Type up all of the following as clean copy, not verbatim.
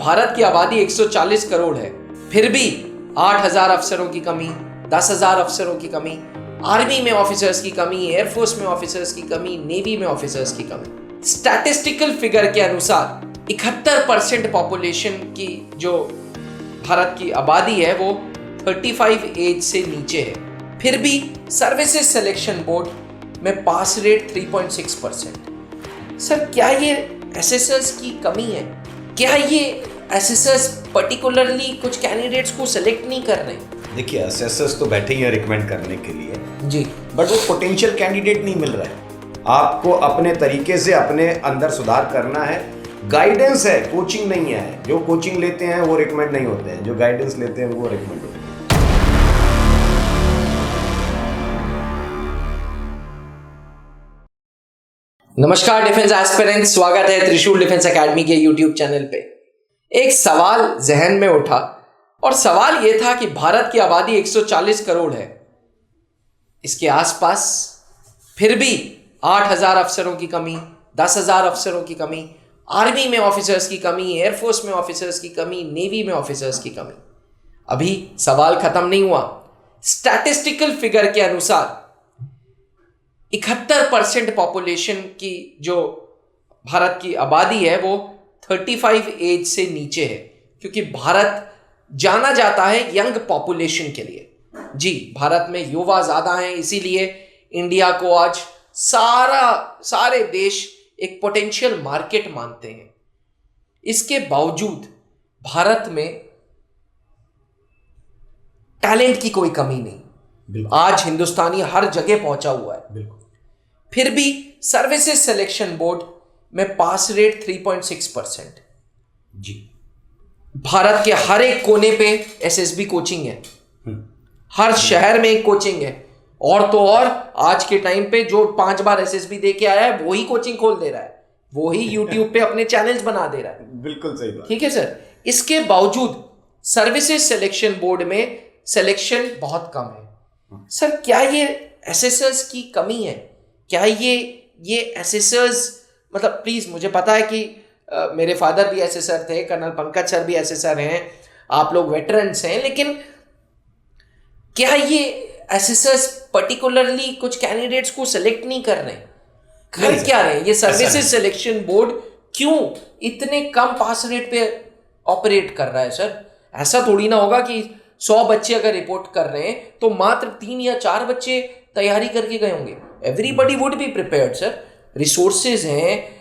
भारत की आबादी 140 करोड़ है, फिर भी 8,000 अफसरों की कमी, 10,000 अफसरों की कमी, आर्मी में ऑफिसर्स की कमी, एयरफोर्स में ऑफिसर्स की कमी, नेवी में ऑफिसर्स की कमी। स्टैटिस्टिकल फिगर के अनुसार 71% पॉपुलेशन की जो भारत की आबादी है वो 35 एज से नीचे है, फिर भी सर्विसेज सिलेक्शन बोर्ड में पास रेट 3.6%। सर, क्या ये एसएसएस की कमी है? क्या ये एसएसएस पर्टिकुलरली कुछ कैंडिडेट्स को सेलेक्ट नहीं कर रहे? देखिए, एसएसएस तो बैठे ही हैं रिकमेंड करने के लिए जी, बट वो पोटेंशियल कैंडिडेट नहीं मिल रहा है। आपको अपने तरीके से अपने अंदर सुधार करना है। गाइडेंस है, कोचिंग नहीं है। जो कोचिंग लेते हैं वो रिकमेंड नहीं होते हैं, जो गाइडेंस लेते हैं वो रिकमेंड होते हैं। नमस्कार डिफेंस एस्पिरेंट्स, स्वागत है त्रिशूल डिफेंस एकेडमी के यूट्यूब चैनल पे। एक सवाल जहन में उठा और सवाल यह था कि भारत की आबादी 140 करोड़ है, इसके आसपास, फिर भी 8,000 अफसरों की कमी, 10,000 अफसरों की कमी, आर्मी में ऑफिसर्स की कमी, एयरफोर्स में ऑफिसर्स की कमी, नेवी में ऑफिसर्स की कमी। अभी सवाल खत्म नहीं हुआ। स्टैटिस्टिकल फिगर के अनुसार 71% पॉपुलेशन की जो भारत की आबादी है वो 35 एज से नीचे है, क्योंकि भारत जाना जाता है यंग पॉपुलेशन के लिए। जी, भारत में युवा ज्यादा हैं, इसीलिए इंडिया को आज सारे देश एक पोटेंशियल मार्केट मानते हैं। इसके बावजूद भारत में टैलेंट की कोई कमी नहीं। आज हिंदुस्तानी हर जगह पहुंचा हुआ है, बिल्कुल। फिर भी सर्विसेज सिलेक्शन बोर्ड में पास रेट 3.6%। जी, भारत के हर एक कोने पे एसएसबी कोचिंग है, हर शहर में एक कोचिंग है। और तो और आज के टाइम पे जो 5 बार एसएसबी दे के आया है वही कोचिंग खोल दे रहा है, वही यूट्यूब पे अपने चैनल्स बना दे रहा है। बिल्कुल सही बात। ठीक है सर, इसके बावजूद सर्विसेज सिलेक्शन बोर्ड में सिलेक्शन बहुत कम है। सर, क्या ये एसएसएस की कमी है? क्या ये एसएसएस, मतलब प्लीज, मुझे पता है कि मेरे फादर भी एसएसआर थे, कर्नल पंकज सर भी एसएसआर हैं, आप लोग वेटरन्स हैं, लेकिन क्या ये एसएसएस पर्टिकुलरली कुछ कैंडिडेट्स को सेलेक्ट नहीं कर रहे? कर क्या रहे? ये सर्विसेज सिलेक्शन बोर्ड क्यों इतने कम पास रेट पे ऑपरेट कर रहा है? सर, ऐसा थोड़ी ना होगा कि 100 बच्चे अगर रिपोर्ट कर रहे हैं तो मात्र 3 या 4 बच्चे तैयारी करके गए होंगे। Everybody would be prepared sir. Resources हैं,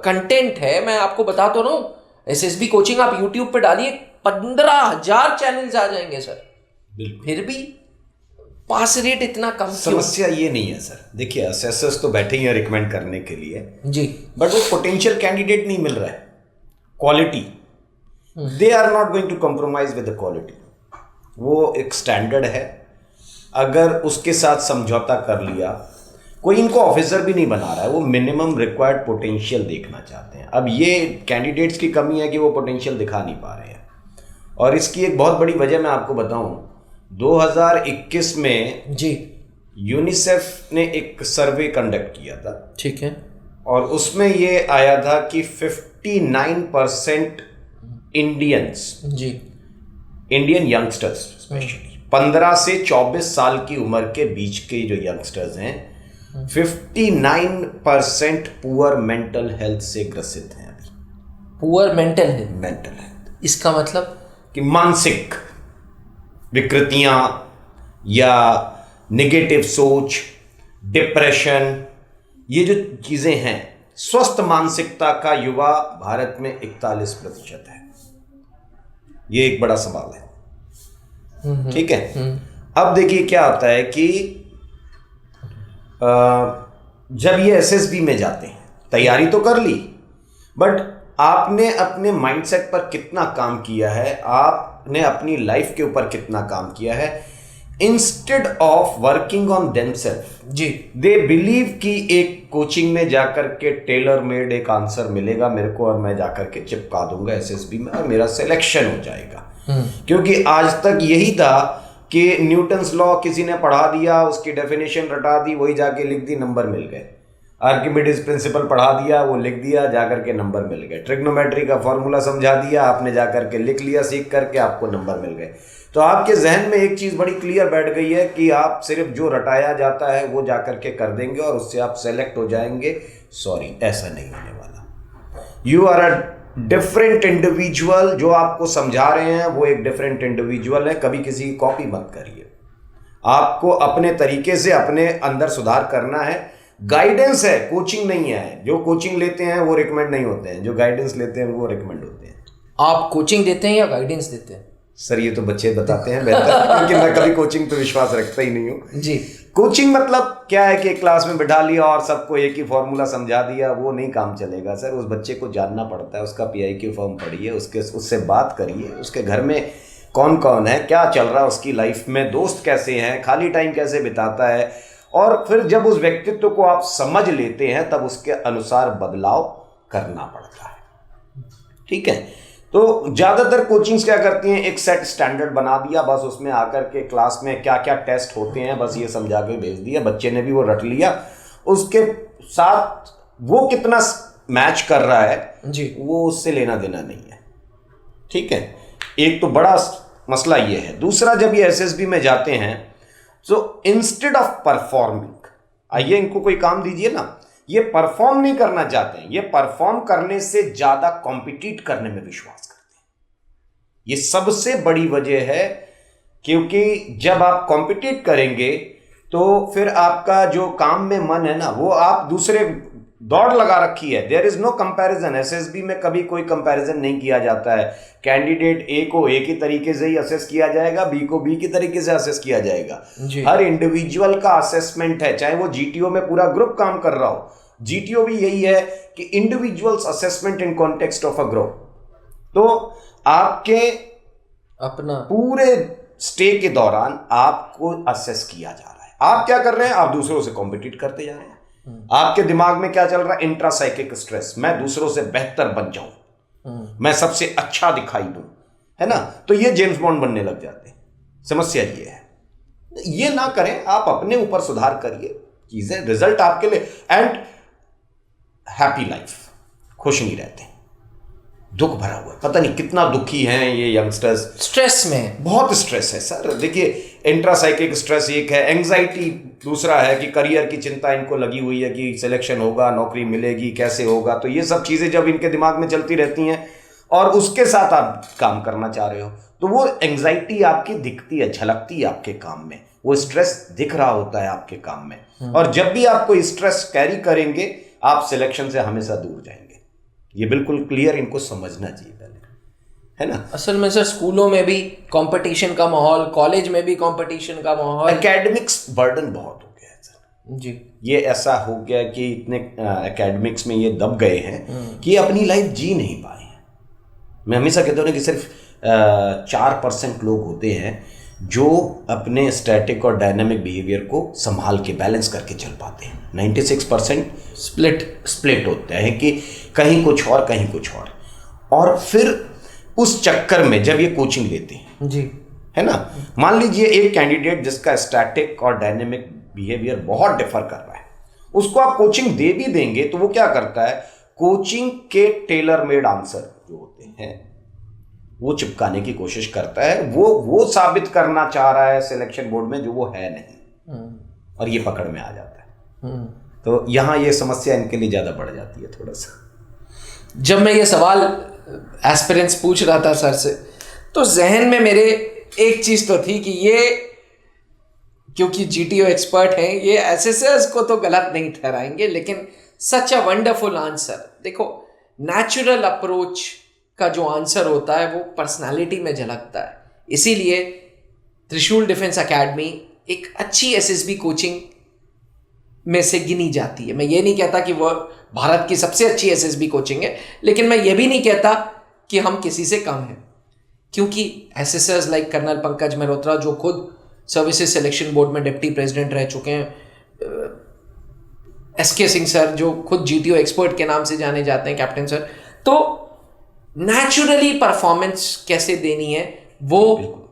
कंटेंट है। मैं आपको बता तो रहा हूँ, एसएसबी कोचिंग आप यूट्यूब पे डालिए, 15,000 चैनल्स आ जाएंगे सर। फिर भी पास रेट इतना कम क्यों? समस्या ये नहीं है सर। देखिए, एसएसएस तो बैठे ही हैं रिकमेंड करने के लिए जी, बट वो पोटेंशियल कैंडिडेट नहीं मिल रहा है। Quality, they are not going to compromise with the quality. वो एक स्टैंडर्ड है, अगर उसके साथ समझौता कर लिया, कोई इनको ऑफिसर भी नहीं बना रहा है, वो मिनिमम रिक्वायर्ड पोटेंशियल देखना चाहते हैं। अब ये कैंडिडेट्स की कमी है कि वो पोटेंशियल दिखा नहीं पा रहे हैं। और इसकी एक बहुत बड़ी वजह मैं आपको बताऊं, 2021 में जी, यूनिसेफ ने एक सर्वे कंडक्ट किया था। ठीक है। और उसमें ये आया था कि 59% इंडियंस, जी, इंडियन यंगस्टर्स स्पेशली 15 से 24 साल की उम्र के बीच के जो यंगस्टर्स हैं, 59% पुअर मेंटल हेल्थ से ग्रसित हैं। अभी poor mental health? Mental health इसका मतलब कि मानसिक विकृतियां या नेगेटिव सोच, डिप्रेशन, ये जो चीजें हैं, स्वस्थ मानसिकता का युवा भारत में 41% है। ये एक बड़ा सवाल है। ठीक है। अब देखिए क्या होता है कि जब ये एसएसबी में जाते हैं, तैयारी तो कर ली, बट आपने अपने माइंडसेट पर कितना काम किया है, आपने अपनी लाइफ के ऊपर कितना काम किया है, instead of working on themselves, जी, दे बिलीव कि एक कोचिंग में जाकर के टेलर मेड एक आंसर मिलेगा मेरे को और मैं जाकर के चिपका दूंगा एसएसबी में और मेरा सिलेक्शन हो जाएगा। क्योंकि आज तक यही था कि न्यूटन्स लॉ किसी ने पढ़ा दिया, उसकी डेफिनेशन रटा दी, वही जाके लिख दी, नंबर मिल गए। आर्किमिडीज प्रिंसिपल पढ़ा दिया, वो लिख दिया, जाकर के नंबर मिल गए। ट्रिग्नोमेट्री का फॉर्मूला समझा दिया, आपने जाकर के लिख लिया, सीख करके आपको नंबर मिल गए। तो आपके जहन में एक चीज़ बड़ी क्लियर बैठ गई है कि आप सिर्फ जो रटाया जाता है वो जाकर के कर देंगे और उससे आप सेलेक्ट हो जाएंगे। सॉरी, ऐसा नहीं होने वाला। You are a different individual. जो आपको समझा रहे हैं वो एक डिफरेंट इंडिविजुअल है। कभी किसी की कॉपी मत करिए। आपको अपने तरीके से अपने अंदर सुधार करना है। गाइडेंस है, कोचिंग नहीं है। जो कोचिंग लेते हैं वो रिकमेंड नहीं होते हैं, जो गाइडेंस लेते हैं वो रिकमेंड होते हैं। आप कोचिंग देते हैं या गाइडेंस देते हैं? सर ये तो बच्चे बताते हैं बेहतर, क्योंकि मैं कभी कोचिंग पे विश्वास रखता ही नहीं हूँ जी। कोचिंग मतलब क्या है कि क्लास में बिठा लिया और सबको एक ही फॉर्मूला समझा दिया, वो नहीं काम चलेगा सर। उस बच्चे को जानना पड़ता है, उसका PIQ फॉर्म पढ़िए, उससे बात करिए, उसके घर में कौन कौन है, क्या चल रहा है उसकी लाइफ में, दोस्त कैसे हैं, खाली टाइम कैसे बिताता है। और फिर जब उस व्यक्तित्व को आप समझ लेते हैं तब उसके अनुसार बदलाव करना पड़ता है। ठीक है, तो ज़्यादातर कोचिंग्स क्या करती हैं, एक सेट स्टैंडर्ड बना दिया, बस उसमें आकर के क्लास में क्या क्या टेस्ट होते हैं बस ये समझा के भेज दिया, बच्चे ने भी वो रट लिया। उसके साथ वो कितना मैच कर रहा है जी, वो उससे लेना देना नहीं है। ठीक है, एक तो बड़ा मसला ये है। दूसरा, जब ये SSB में जाते हैं तो इंस्टेड ऑफ परफॉर्मिंग, आइए इनको कोई काम दीजिए ना, ये परफॉर्म नहीं करना चाहते हैं, ये परफॉर्म करने से ज्यादा कॉम्पिटिट करने में विश्वास करते हैं। ये सबसे बड़ी वजह है, क्योंकि जब आप कॉम्पिटिट करेंगे तो फिर आपका जो काम में मन है ना, वो आप दूसरे दौड़ लगा रखी है। There is no comparison. SSB में कभी कोई कंपैरिजन नहीं किया जाता है। कैंडिडेट A को A की तरीके से ही असेस किया जाएगा, B को B की तरीके से असेस किया जाएगा। हर इंडिविजुअल का असेसमेंट है, चाहे वो GTO में पूरा ग्रुप काम कर रहा हो। GTO भी यही है कि individuals assessment in context of a group. तो आपके अपना पूरे स्टे के दौरान आपको असेस किया जा रहा है। आप क्या कर रहे हैं, आप दूसरों से कॉम्पिटिट करते जा रहे हैं। आपके दिमाग में क्या चल रहा है, इंट्रासाइकिक स्ट्रेस, मैं दूसरों से बेहतर बन जाऊं, मैं सबसे अच्छा दिखाई दूं, है ना। तो ये जेम्स बॉन्ड बनने लग जाते हैं। समस्या ये है, ये ना करें, आप अपने ऊपर सुधार करिए, चीजें रिजल्ट आपके लिए। एंड हैप्पी लाइफ, खुश नहीं रहते, दुख भरा हुआ है। पता नहीं कितना दुखी हैं ये यंगस्टर्स, स्ट्रेस में, बहुत स्ट्रेस है सर। देखिए, इंट्रासाइकिक स्ट्रेस एक है, एंग्जाइटी दूसरा है कि करियर की चिंता इनको लगी हुई है कि सिलेक्शन होगा, नौकरी मिलेगी, कैसे होगा। तो ये सब चीज़ें जब इनके दिमाग में चलती रहती हैं और उसके साथ आप काम करना चाह रहे हो, तो वो एंग्जाइटी आपकी दिखती है, झलकती है आपके काम में, वो स्ट्रेस दिख रहा होता है आपके काम में। और जब भी आप कोई स्ट्रेस कैरी करेंगे, आप सिलेक्शन से हमेशा दूर जाएंगे। ये बिल्कुल क्लियर इनको समझना चाहिए पहले, है ना। असल में सर स्कूलों में भी कंपटीशन का माहौल, कॉलेज में भी कंपटीशन का माहौल, एकेडमिक्स बर्डन बहुत हो गया है सर जी। ये ऐसा हो गया कि इतने एकेडमिक्स में ये दब गए हैं कि अपनी लाइफ जी नहीं पाए हैं। मैं हमेशा कहता हूँ ना कि सिर्फ 4% लोग होते हैं जो अपने स्टैटिक और डायनामिक बिहेवियर को संभाल के बैलेंस करके चल पाते हैं। 96% स्प्लिट होते हैं कि कहीं कुछ और कहीं कुछ और फिर उस चक्कर में जब ये कोचिंग लेते हैं जी, है ना, मान लीजिए एक कैंडिडेट जिसका स्टैटिक और डायनेमिक बिहेवियर बहुत डिफर कर रहा है, उसको आप कोचिंग दे भी देंगे तो वो क्या करता है, कोचिंग के टेलर मेड आंसर जो होते हैं वो चिपकाने की कोशिश करता है। वो साबित करना चाह रहा है सिलेक्शन बोर्ड में जो वो है नहीं, और ये पकड़ में आ जाता है। तो यहाँ ये समस्या इनके लिए ज़्यादा बढ़ जाती है थोड़ा सा। जब मैं ये सवाल एस्पिरेंट्स पूछ रहा था सर से, तो जहन में मेरे एक चीज़ तो थी कि ये क्योंकि GTO एक्सपर्ट हैं, ये SSS को तो गलत नहीं ठहराएंगे, लेकिन सच अ वंडरफुल आंसर। देखो, नेचुरल अप्रोच का जो आंसर होता है वो पर्सनालिटी में झलकता है। इसीलिए त्रिशूल डिफेंस एकेडमी एक अच्छी SSB कोचिंग में से गिनी जाती है। मैं ये नहीं कहता कि वह भारत की सबसे अच्छी SSB कोचिंग है, लेकिन मैं ये भी नहीं कहता कि हम किसी से कम हैं, क्योंकि SSS like colonel Pankaj Mehrotra जो खुद सर्विसेज सिलेक्शन बोर्ड में डिप्टी प्रेसिडेंट रह चुके हैं, SK सिंह सर जो खुद GTO एक्सपर्ट के नाम से जाने जाते हैं, कैप्टन सर, तो नेचुरली परफॉर्मेंस कैसे देनी है वो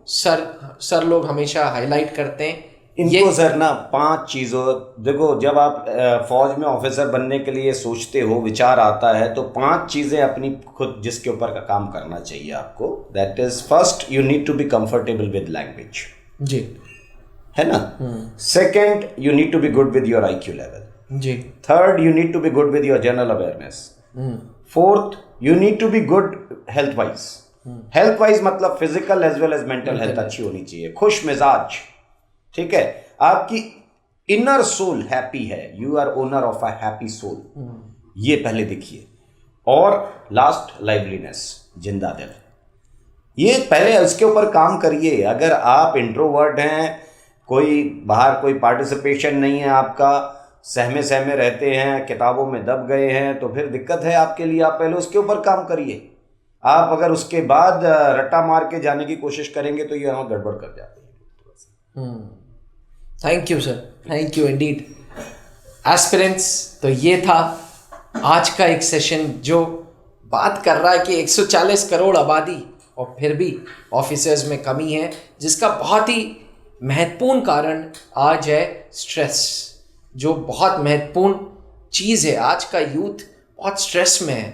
सर लोग हमेशा हाईलाइट करते हैं इनको सर ना 5 चीज़ों, देखो जब आप फौज में ऑफिसर बनने के लिए सोचते हो, विचार आता है, तो 5 चीज़ें अपनी खुद जिसके ऊपर का काम करना चाहिए आपको. That is first, you need to be comfortable with language. जी. है ना. Second, you need to be good with your IQ level. जी. Third, you need to be good with your general awareness. Fourth, you need to be good health wise. Health wise मतलब physical as well as mental health अच्छी होनी चाहिए, खुश मिजाज. ठीक है, आपकी इनर सोल हैप्पी है, you are owner of a happy soul, ये पहले देखिए. और लास्ट, लाइवलीनेस, जिंदा दिल. ये पहले उसके ऊपर काम करिए. अगर आप इंट्रोवर्ट हैं, कोई बाहर कोई पार्टिसिपेशन नहीं है आपका, सहमे सहमे रहते हैं, किताबों में दब गए हैं, तो फिर दिक्कत है आपके लिए. आप पहले उसके ऊपर काम करिए. आप अगर उसके बाद रट्टा मार के जाने की कोशिश करेंगे तो ये यहाँ गड़बड़ कर जाते हैं. Thank you sir, thank you Indeed. Aspirants, तो ये था आज का एक सेशन जो बात कर रहा है कि 140 करोड़ आबादी और फिर भी ऑफिसर्स में कमी है, जिसका बहुत ही महत्वपूर्ण कारण आज है स्ट्रेस, जो बहुत महत्वपूर्ण चीज़ है. आज का यूथ बहुत स्ट्रेस में है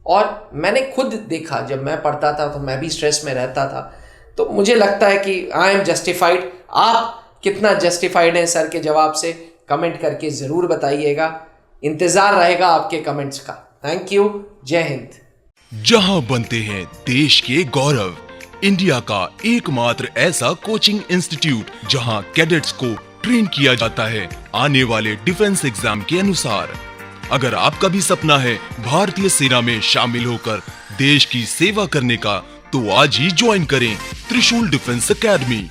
और मैंने खुद देखा, जब मैं पढ़ता था तो मैं भी स्ट्रेस में रहता था. तो मुझे लगता है कि आई एम जस्टिफाइड. आप कितना जस्टिफाइड हैं सर के जवाब से, कमेंट करके ज़रूर बताइएगा. इंतज़ार रहेगा आपके कमेंट्स का. Thank you. जय हिंद. जहां बनते हैं देश के गौरव, इंडिया का एकमात्र ऐसा कोचिंग इंस्टीट्यूट जहां कैडेट्स को ट्रेन किया जाता है आने वाले डिफेंस एग्जाम के अनुसार. अगर आपका भी सपना है भारतीय सेना में शामिल होकर देश की सेवा करने का, तो आज ही ज्वाइन करें त्रिशूल डिफेंस एकेडमी.